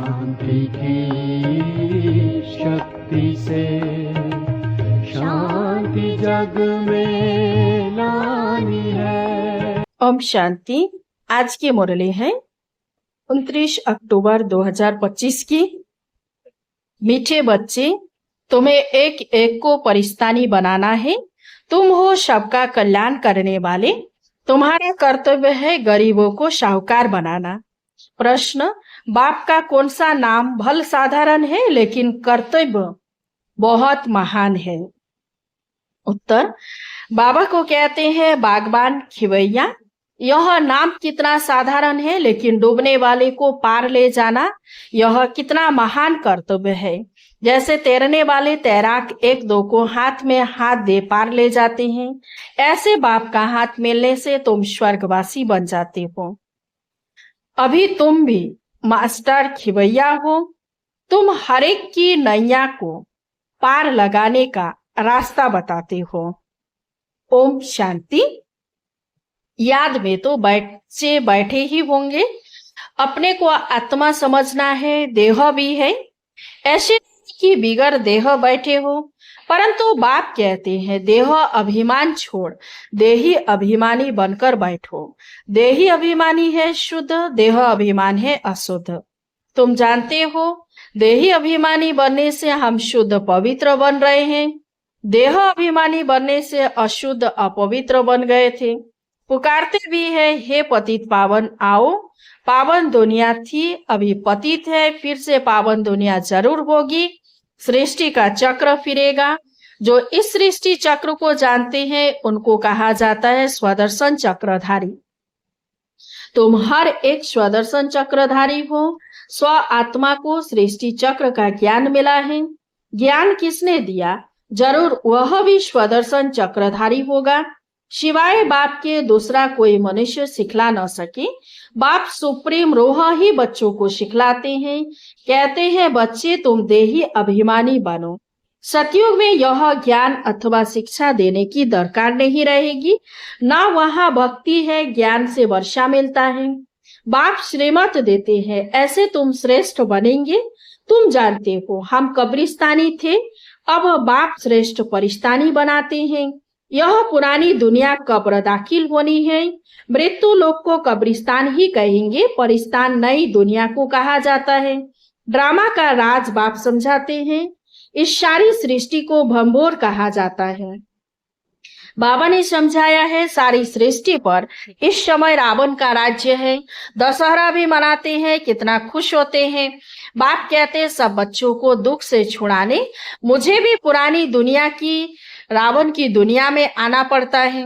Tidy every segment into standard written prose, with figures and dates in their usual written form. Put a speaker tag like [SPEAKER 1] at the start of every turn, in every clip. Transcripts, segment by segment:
[SPEAKER 1] शांति की शक्ति से शांति जग में लानी है।
[SPEAKER 2] ओम शांति। आज की मुरली है 29 अक्टूबर 2025 की। मीठे बच्चे, तुम्हें एक एक को परिस्तानी बनाना है। तुम हो सबका कल्याण करने वाले। तुम्हारा कर्तव्य है गरीबों को साहूकार बनाना। प्रश्न, बाप का कौन सा नाम भल साधारण है लेकिन कर्तव्य बहुत महान है? उत्तर, बाबा को कहते हैं बागबान खिवैया। यह नाम कितना साधारण है लेकिन डूबने वाले को पार ले जाना यह कितना महान कर्तव्य है। जैसे तैरने वाले तैराक एक दो को हाथ में हाथ दे पार ले जाते हैं, ऐसे बाप का हाथ मिलने से तुम स्वर्गवासी बन जाते हो। अभी तुम भी मास्टर खिवैया हो। तुम हर एक की नैया को पार लगाने का रास्ता बताते हो। ओम शांति। याद में तो बच्चे बैठे ही होंगे। अपने को आत्मा समझना है, देह भी है। ऐसे कि बिगर देह बैठे हो, परंतु बाप कहते हैं देह अभिमान छोड़ देही अभिमानी बनकर बैठो। देही अभिमानी है शुद्ध, देह अभिमान है अशुद्ध। तुम जानते हो देही अभिमानी बनने से हम शुद्ध पवित्र बन रहे हैं, देह अभिमानी बनने से अशुद्ध अपवित्र बन गए थे। पुकारते भी है, हे पतित पावन आओ। पावन दुनिया थी, अभी पतित है, फिर से पावन दुनिया जरूर होगी। सृष्टि का चक्र फिरेगा। जो इस सृष्टि चक्र को जानते हैं उनको कहा जाता है स्वदर्शन चक्रधारी। तुम हर एक स्वदर्शन चक्रधारी हो। स्व आत्मा को सृष्टि चक्र का ज्ञान मिला है। ज्ञान किसने दिया? जरूर वह भी स्वदर्शन चक्रधारी होगा। सिवाय बाप के दूसरा कोई मनुष्य सिखला न सके। बाप सुप्रीम रोह ही बच्चों को सिखलाते हैं। कहते हैं बच्चे तुम देही अभिमानी बनो। सतयुग में यह ज्ञान अथवा शिक्षा देने की दरकार नहीं रहेगी। ना वहाँ भक्ति है, ज्ञान से वर्षा मिलता है। बाप श्रीमत देते हैं, ऐसे तुम श्रेष्ठ बनेंगे। तुम जानते हो हम कब्रिस्तानी थे, अब बाप श्रेष्ठ परिस्तानी बनाते हैं। यह पुरानी दुनिया कब्र दाखिल होनी है। मृत्यु लोक को कब्रिस्तान ही कहेंगे, परिस्तान नई दुनिया को कहा जाता है। ड्रामा का राज बाप समझाते हैं। इस सारी सृष्टि को भंबोर कहा जाता है। बाबा ने समझाया है सारी सृष्टि पर इस समय रावण का राज्य है। दशहरा भी मनाते हैं, कितना खुश होते हैं। बाप कहते हैं सब बच्चों को दुख से छुड़ाने मुझे भी पुरानी दुनिया की रावण की दुनिया में आना पड़ता है।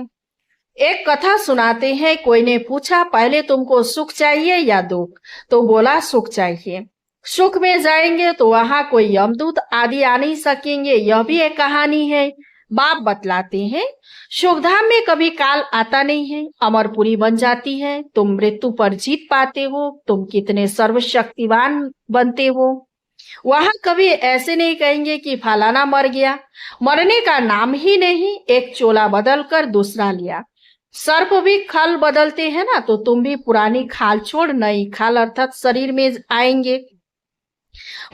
[SPEAKER 2] एक कथा सुनाते हैं, कोई ने पूछा पहले तुमको सुख चाहिए या दुख? तो बोला सुख चाहिए। सुख में जाएंगे तो वहां कोई यमदूत आदि आ नहीं सकेंगे, यह भी एक कहानी है। बाप बतलाते हैं सुखधाम में कभी काल आता नहीं है, अमरपुरी बन जाती है। तुम मृत्यु पर जीत पाते हो, तुम कितने सर्वशक्तिवान बनते हो। वहां कभी ऐसे नहीं कहेंगे कि फलाना मर गया। मरने का नाम ही नहीं, एक चोला बदल कर दूसरा लिया। सर्प भी खाल बदलते हैं ना, तो तुम भी पुरानी खाल छोड़ नई खाल अर्थात शरीर में आएंगे।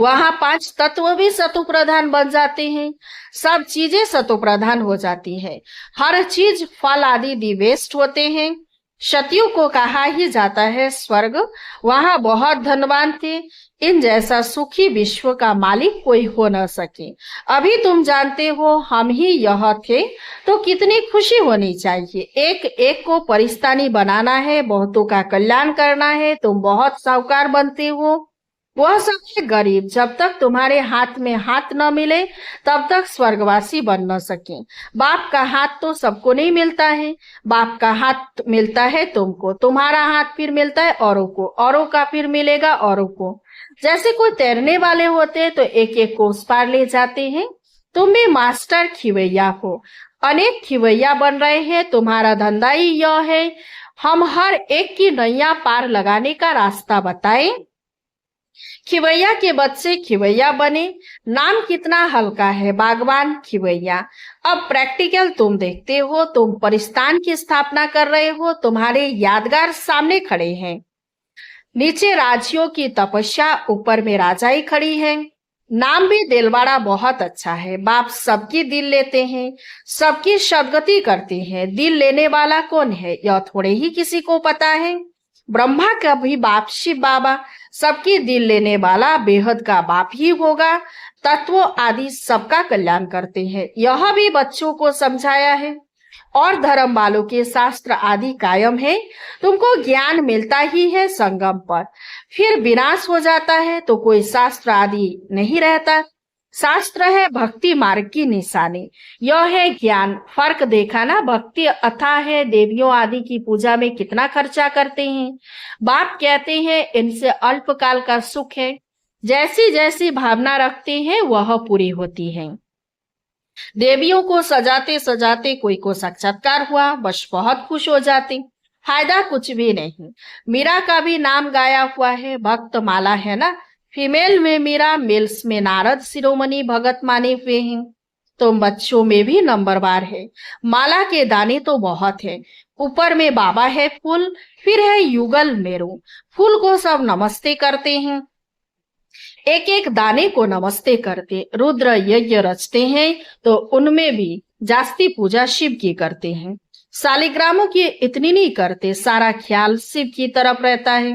[SPEAKER 2] वहां 5 तत्व भी सतो प्रधान बन जाते हैं। सब चीजें सतो प्रधान हो जाती है। हर चीज फल आदि दिवेस्ट होते हैं। सतयुग को कहा ही जाता है स्वर्ग। वहां बहुत धनवान थे। इन जैसा सुखी विश्व का मालिक कोई हो न सके। अभी तुम जानते हो हम ही यह थे, तो कितनी खुशी होनी चाहिए। एक एक को परिस्तानी बनाना है, बहुतों का कल्याण करना है। तुम बहुत साहूकार बनते हो, वह सब है गरीब। जब तक तुम्हारे हाथ में हाथ न मिले तब तक स्वर्गवासी बन न सके। बाप का हाथ तो सबको नहीं मिलता है। बाप का हाथ मिलता है तुमको, तुम्हारा हाथ फिर मिलता है औरों को, औरों का फिर मिलेगा औरों को। जैसे कोई तैरने वाले होते हैं तो एक एक को उस पार ले जाते हैं। तुम भी मास्टर खिवैया हो, अनेक खिवैया बन रहे हैं। तुम्हारा धंधा ही यह है हम हर एक की नैया पार लगाने का रास्ता बताएं। खिवैया के बच्चे खिवैया बने। नाम कितना हल्का है, बागवान खिवैया। अब प्रैक्टिकल तुम देखते हो, तुम परिस्तान की स्थापना कर रहे हो। तुम्हारे यादगार सामने खड़े हैं। नीचे राजियों की तपस्या, ऊपर में राजाई खड़ी है। नाम भी दिलवाड़ा बहुत अच्छा है। बाप सबकी दिल लेते हैं, सबकी सदगति करते हैं। दिल लेने वाला कौन है यह थोड़े ही किसी को पता है। ब्रह्मा का भी बाप शिव बाबा सबकी दिल लेने वाला बेहद का बाप ही होगा। तत्व आदि सबका कल्याण करते हैं, यह भी बच्चों को समझाया है। और धर्म वालों के शास्त्र आदि कायम है। तुमको ज्ञान मिलता ही है संगम पर, फिर विनाश हो जाता है तो कोई शास्त्र आदि नहीं रहता। शास्त्र है भक्ति मार्ग की निशानी, यह है ज्ञान। फर्क देखा ना, भक्ति अथाह है। देवियों आदि की पूजा में कितना खर्चा करते हैं। बाप कहते हैं इनसे अल्पकाल का सुख है। जैसी जैसी भावना रखते हैं वह पूरी होती है। देवियों को सजाते सजाते कोई को साक्षात्कार हुआ, बस बहुत खुश हो जाते, फायदा कुछ भी नहीं। मीरा का भी नाम गाया हुआ है, भक्त माला है ना। फीमेल में मीरा, मेल्स में नारद शिरोमणि भगत माने हुए हैं। तुम बच्चों में भी नंबरवार है। माला के दाने तो बहुत है। ऊपर में बाबा है फूल, फिर है युगल मेरू। फूल को सब नमस्ते करते हैं, एक एक दाने को नमस्ते करते। रुद्र यज्ञ रचते हैं तो उनमें भी जास्ती पूजा शिव की करते हैं। शालिग्रामों की इतनी नहीं करते, सारा ख्याल शिव की तरफ रहता है,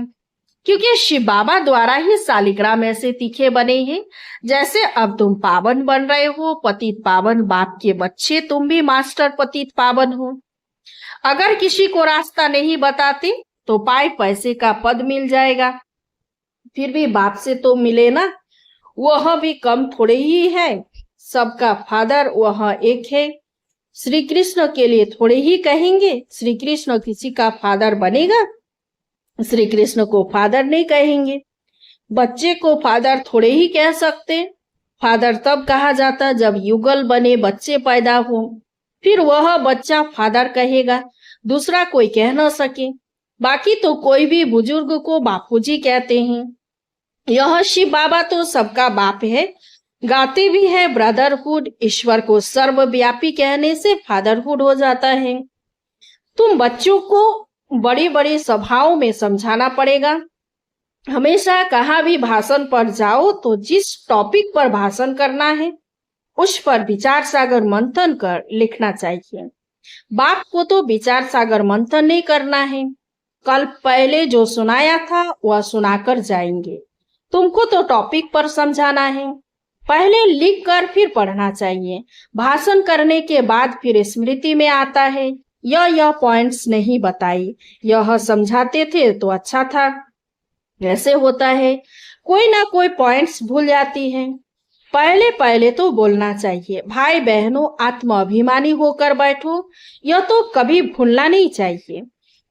[SPEAKER 2] क्योंकि शिव बाबा द्वारा ही शालिग्राम ऐसे तीखे बने हैं। जैसे अब तुम पावन बन रहे हो, पतित पावन बाप के बच्चे, तुम भी मास्टर पतित पावन हो। अगर किसी को रास्ता नहीं बताते तो पाए पैसे का पद मिल जाएगा, फिर भी बाप से तो मिले ना, वह भी कम थोड़े ही है। सबका फादर वह एक है। श्री कृष्ण के लिए थोड़े ही कहेंगे श्री कृष्ण किसी का फादर बनेगा, श्री कृष्ण को फादर नहीं कहेंगे। बच्चे को फादर थोड़े ही कह सकते। फादर तब कहा जाता जब युगल बने बच्चे पैदा हो, फिर वह बच्चा फादर कहेगा, दूसरा कोई कह न सके। बाकी तो कोई भी बुजुर्ग को बापूजी कहते हैं। यह शिव बाबा तो सबका बाप है, गाते भी है ब्रदरहुड। ईश्वर को सर्वव्यापी कहने से फादरहुड हो जाता है। तुम बच्चों को बड़ी बड़ी सभाओं में समझाना पड़ेगा। हमेशा कहाँ भी भाषण पर जाओ तो जिस टॉपिक पर भाषण करना है उस पर विचार सागर मंथन कर लिखना चाहिए। बाप को तो विचार सागर मंथन नहीं करना है, कल पहले जो सुनाया था वह सुनाकर जाएंगे। तुमको तो टॉपिक पर समझाना है, पहले लिख कर फिर पढ़ना चाहिए। भाषण करने के बाद फिर स्मृति में आता है, यह पॉइंट्स नहीं बताई, यह समझाते थे तो अच्छा था। ऐसे होता है, कोई ना कोई पॉइंट्स भूल जाती है। पहले पहले तो बोलना चाहिए। भाई बहनों, आत्म अभिमानी होकर बैठो, यह तो कभी भूलना नहीं चाहिए।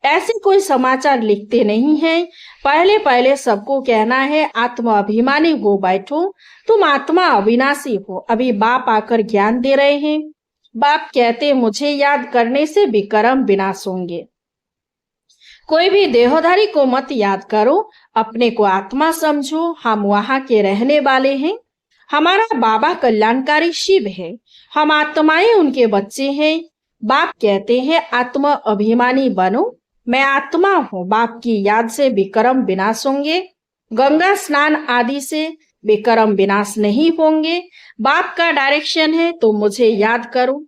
[SPEAKER 2] ऐसे कोई समाचार लिखते नहीं हैं। पहले पहले सबको कहना है आत्म अभिमानी हो बैठो, तुम आत्मा अविनाशी हो। अभी बाप आकर ज्ञान दे रहे हैं। बाप कहते मुझे याद करने से विक्रम विनाश होंगे। कोई भी देहधारी को मत याद करो, अपने को आत्मा समझो। हम वहां के रहने वाले हैं। हमारा बाबा कल्याणकारी शिव है, हम आत्माएं उनके बच्चे हैं। बाप कहते हैं आत्मा अभिमानी बनो, मैं आत्मा हूँ। बाप की याद से विक्रम विनाश होंगे, गंगा स्नान आदि से विक्रम विनाश नहीं होंगे। बाप का डायरेक्शन है तो मुझे याद करो।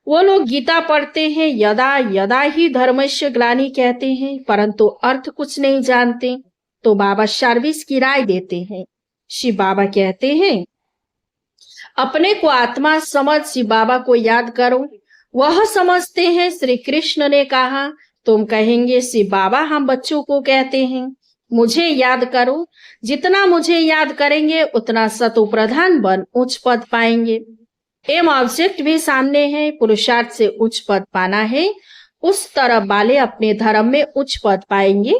[SPEAKER 2] वो लोग गीता पढ़ते हैं, यदा यदा ही धर्मस्य ग्लानि कहते हैं, परंतु अर्थ कुछ नहीं जानते। तो बाबा सर्विस की राय देते हैं। शिव बाबा कहते हैं अपने को आत्मा समझ, शिव बाबा को याद करो। वह समझते हैं। श्री कृष्ण ने कहा, तुम कहेंगे शिव बाबा हम बच्चों को कहते हैं मुझे याद करो। जितना मुझे याद करेंगे उतना सतो प्रधान बन उच्च पद पाएंगे। एम ऑब्जेक्ट भी सामने है, पुरुषार्थ से उच्च पद पाना है। उस तरफ वाले अपने धर्म में उच्च पद पाएंगे।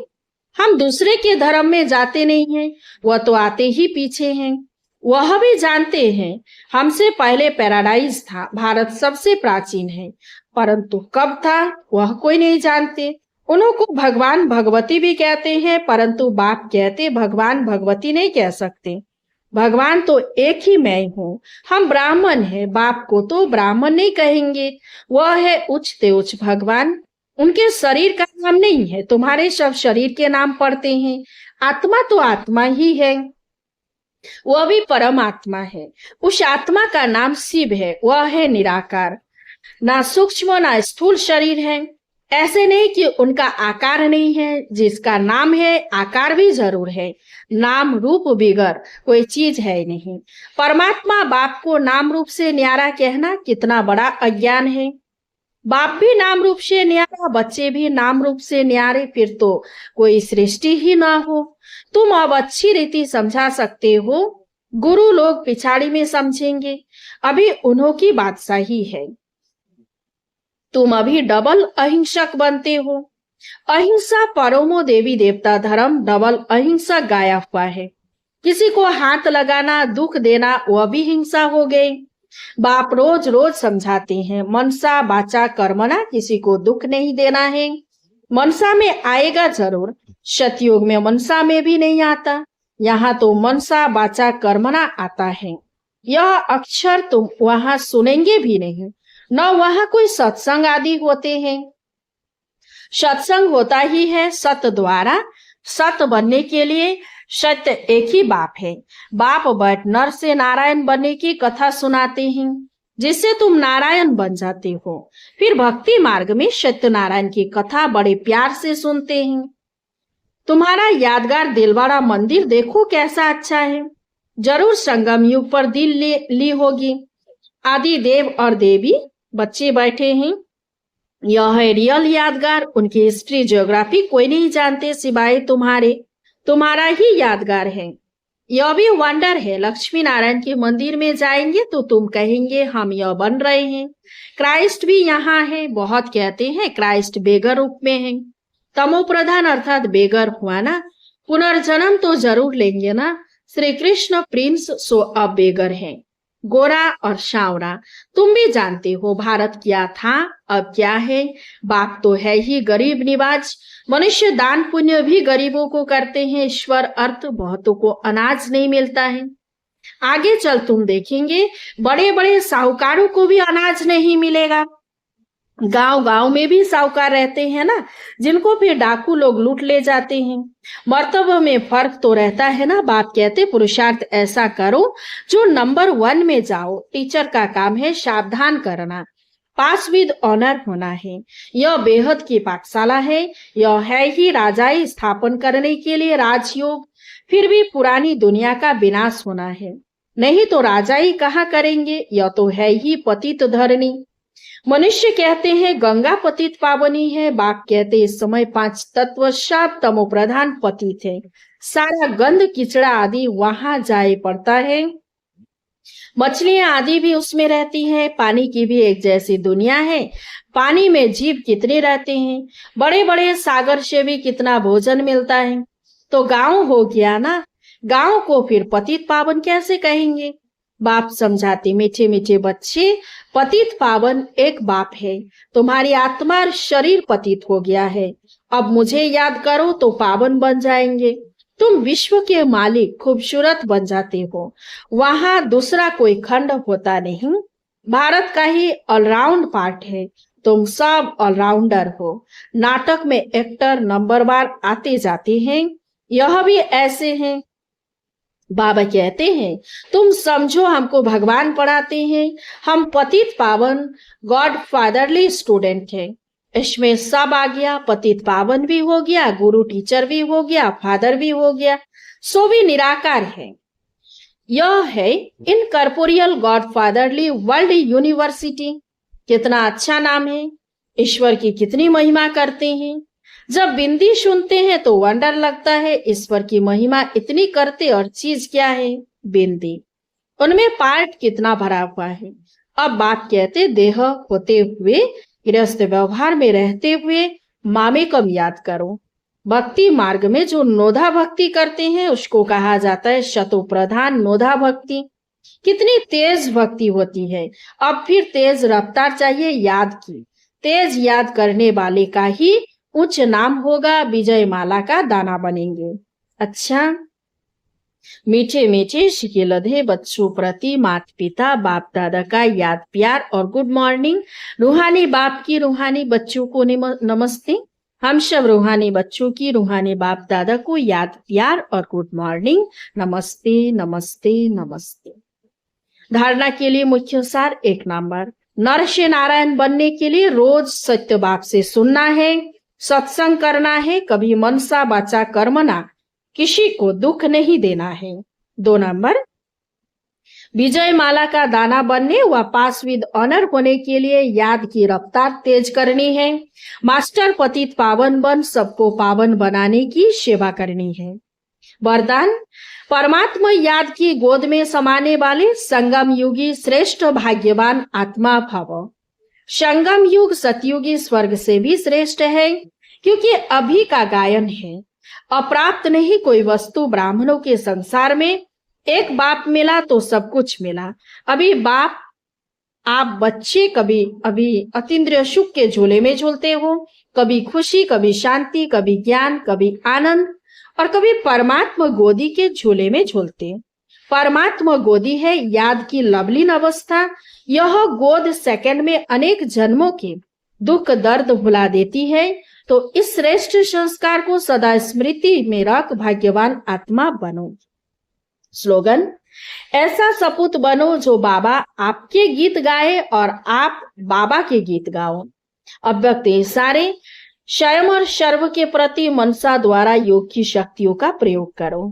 [SPEAKER 2] हम दूसरे के धर्म में जाते नहीं हैं, वह तो आते ही पीछे हैं। वह भी जानते हैं हमसे पहले पैराडाइज था, भारत सबसे प्राचीन है, परंतु कब था वह कोई नहीं जानते। उनको भगवान भगवती भी कहते हैं, परंतु बाप कहते भगवान भगवती नहीं कह सकते। भगवान तो एक ही मैं हूँ। हम ब्राह्मण हैं, बाप को तो ब्राह्मण नहीं कहेंगे। वह है उच्च ते उच्च भगवान। उनके शरीर का नाम नहीं है, तुम्हारे सब शरीर के नाम पढ़ते हैं। आत्मा तो आत्मा ही है, वह भी परमात्मा है। उस आत्मा का नाम शिव है, वह है निराकार, ना सूक्ष्म ना स्थूल शरीर है। ऐसे नहीं कि उनका आकार नहीं है, जिसका नाम है आकार भी जरूर है। नाम रूप बिगर कोई चीज है नहीं। परमात्मा बाप को नाम रूप से न्यारा कहना कितना बड़ा अज्ञान है। बाप भी नाम रूप से न्यारा, बच्चे भी नाम रूप से न्यारे, फिर तो कोई सृष्टि ही ना हो। तुम अब अच्छी रीति समझा सकते हो, गुरु लोग पिछाड़ी में समझेंगे। अभी उन्हों की बात सही है। तुम अभी डबल अहिंसक बनते हो। अहिंसा परमो देवी देवता धर्म डबल अहिंसक गाया हुआ है। किसी को हाथ लगाना, दुख देना, वह भी हिंसा हो गई। बाप रोज रोज समझाते हैं, मनसा वाचा कर्मणा, किसी को दुख नहीं देना है। मनसा में आएगा जरूर, सतयुग में मनसा में भी नहीं आता। यहाँ तो मनसा वाचा कर्मणा आता है। यह अक्षर तुम वहां सुनेंगे भी नहीं, न वहां कोई सत्संग आदि होते हैं। सत्संग होता ही है सत द्वारा। सत बनने के लिए सत्य एक ही बाप है। बाप बैठ नर से नारायण बनने की कथा सुनाते हैं, जिससे तुम नारायण बन जाते हो। फिर भक्ति मार्ग में सत्यनारायण की कथा बड़े प्यार से सुनते हैं। तुम्हारा यादगार दिलवाड़ा मंदिर देखो कैसा अच्छा है। जरूर संगम युग पर दिल ली होगी। आदि देव और देवी बच्चे बैठे हैं। यह है रियल यादगार। उनकी हिस्ट्री ज्योग्राफी कोई नहीं जानते सिवाय तुम्हारा ही यादगार है। यह भी वंडर है। लक्ष्मी नारायण के मंदिर में जाएंगे तो तुम कहेंगे हम यह बन रहे हैं। क्राइस्ट भी यहाँ है। बहुत कहते हैं क्राइस्ट बेगर रूप में है। तमो प्रधान अर्थात बेगर हुआ ना, पुनर्जन्म तो जरूर लेंगे ना। श्री कृष्ण प्रिंस सो अब बेगर है, गोरा और सांवरा। तुम भी जानते हो भारत क्या था अब क्या है। बाप तो है ही गरीब निवाज। मनुष्य दान पुण्य भी गरीबों को करते हैं। ईश्वर अर्थ बहुतों को अनाज नहीं मिलता है। आगे चल तुम देखेंगे बड़े बड़े साहूकारों को भी अनाज नहीं मिलेगा। गांव गांव में भी साहूकार रहते हैं ना, जिनको फिर डाकू लोग लूट ले जाते हैं। मर्तबा में फर्क तो रहता है ना। बाप कहते पुरुषार्थ ऐसा करो जो नंबर 1 में जाओ। टीचर का काम है सावधान करना, पास विद ऑनर होना है। यह बेहद की पाठशाला है। यह है ही राजाई स्थापन करने के लिए राजयोग। फिर भी पुरानी दुनिया का विनाश होना है, नहीं तो राजाई कहाँ करेंगे। यह तो है ही पतित धरणी। मनुष्य कहते हैं गंगा पतित पावनी है। बाप कहते इस समय 5 तत्व सब तमो प्रधान पतित है। सारा गंध कीचड़ा आदि वहां जाए पड़ता है। मछलियां आदि भी उसमें रहती हैं। पानी की भी एक जैसी दुनिया है। पानी में जीव कितने रहते हैं। बड़े बड़े सागर से भी कितना भोजन मिलता है। तो गांव हो गया ना। गांव को फिर पतित पावन कैसे कहेंगे। बाप समझाते मीठे मीठे बच्चे, पतित पावन एक बाप है। तुम्हारी आत्मा और शरीर पतित हो गया है। अब मुझे याद करो तो पावन बन जाएंगे। तुम विश्व के मालिक खूबसूरत बन जाते हो। वहां दूसरा कोई खंड होता नहीं। भारत का ही ऑलराउंड पार्ट है। तुम सब ऑलराउंडर हो। नाटक में एक्टर नंबर बार आते जाते हैं। यह भी ऐसे हैं। बाबा कहते हैं तुम समझो हमको भगवान पढ़ाते हैं। हम पतित पावन गॉड फादरली स्टूडेंट हैं। इसमें सब आ गया। पतित पावन भी हो गया, गुरु टीचर भी हो गया, फादर भी हो गया। सो भी निराकार है। यह है incorporeal God fatherly world university. कितना अच्छा नाम है। ईश्वर की कितनी महिमा करते हैं। जब बिंदी सुनते हैं तो वंडर लगता है ईश्वर की महिमा इतनी करते और चीज क्या है बिंदी। उनमें पार्ट कितना भरा हुआ है। अब बात कहते देह होते हुए गृहस्थ व्यवहार में रहते हुए मामेकम याद करो। भक्ति मार्ग में जो नोधा भक्ति करते हैं उसको कहा जाता है शतो प्रधान नोधा भक्ति। कितनी तेज भक्ति होती है। अब फिर तेज रफ्तार चाहिए याद की। तेज याद करने वाले का ही उच्च नाम होगा। विजय माला का दाना बनेंगे। अच्छा, मीठे मीठे शिके लधे बच्चों प्रति माता पिता बाप दादा का याद प्यार और गुड मॉर्निंग। रूहानी बाप की रूहानी बच्चों को नमस्ते। हम सब रूहानी बच्चों की रूहानी बाप दादा को याद प्यार और गुड मॉर्निंग। नमस्ते नमस्ते नमस्ते। धारणा के लिए मुख्य सार 1 नंबर, नर से नारायण बनने के लिए रोज सत्य बाप से सुनना है, सत्संग करना है, कभी मनसा वाचा कर्मना किसी को दुख नहीं देना है। 2 नंबर, विजय माला का दाना बनने व पास विद ऑनर होने के लिए याद की रफ्तार तेज करनी है। मास्टर पतित पावन बन सबको पावन बनाने की सेवा करनी है। वरदान, परमात्मा याद की गोद में समाने वाले संगम युगी श्रेष्ठ भाग्यवान आत्मा भव। संगम युग सतयुगी स्वर्ग से भी श्रेष्ठ है, क्योंकि अभी का गायन है। अप्राप्त नहीं कोई वस्तु ब्राह्मणों के संसार में। एक बाप मिला तो सब कुछ मिला। अभी बाप आप बच्चे कभी अभी अतीन्द्रिय सुख के झूले में झूलते हो, कभी खुशी, कभी शांति, कभी ज्ञान, कभी आनंद, और कभी परमात्मा गोदी के झूले में झूलते। परमात्मा गोदी है याद की लवलीन अवस्था। यह गोद सेकंड में अनेक जन्मों के दुख दर्द भुला देती है। तो इस श्रेष्ठ संस्कार को सदा स्मृति में रख भाग्यवान आत्मा बनो। स्लोगन, ऐसा सपूत बनो जो बाबा आपके गीत गाए और आप बाबा के गीत गाओ। अव्यक्त इशारे, स्वयं और सर्व के प्रति मनसा द्वारा योग की शक्तियों का प्रयोग करो।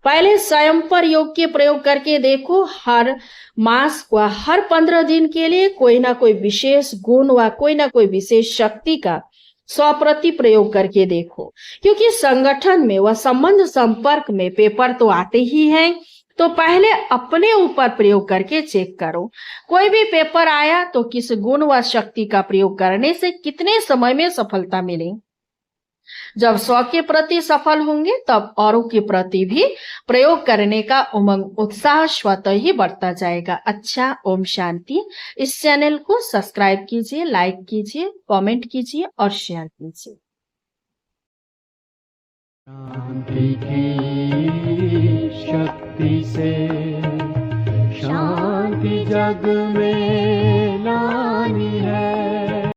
[SPEAKER 2] पहले स्वयं पर योग के प्रयोग करके देखो। हर मास व हर 15 दिन के लिए कोई ना कोई विशेष गुण व कोई ना कोई विशेष शक्ति का स्वप्रति प्रयोग करके देखो, क्योंकि संगठन में व संबंध संपर्क में पेपर तो आते ही हैं। तो पहले अपने ऊपर प्रयोग करके चेक करो। कोई भी पेपर आया तो किस गुण व शक्ति का प्रयोग करने से कितने समय में सफलता मिले। जब स्व के प्रति सफल होंगे तब औरों के प्रति भी प्रयोग करने का उमंग उत्साह स्वतः ही बढ़ता जाएगा। अच्छा, ओम शांति। इस चैनल को सब्सक्राइब कीजिए, लाइक कीजिए, कमेंट कीजिए और शेयर कीजिए।
[SPEAKER 1] शांति की शक्ति से शांति जग में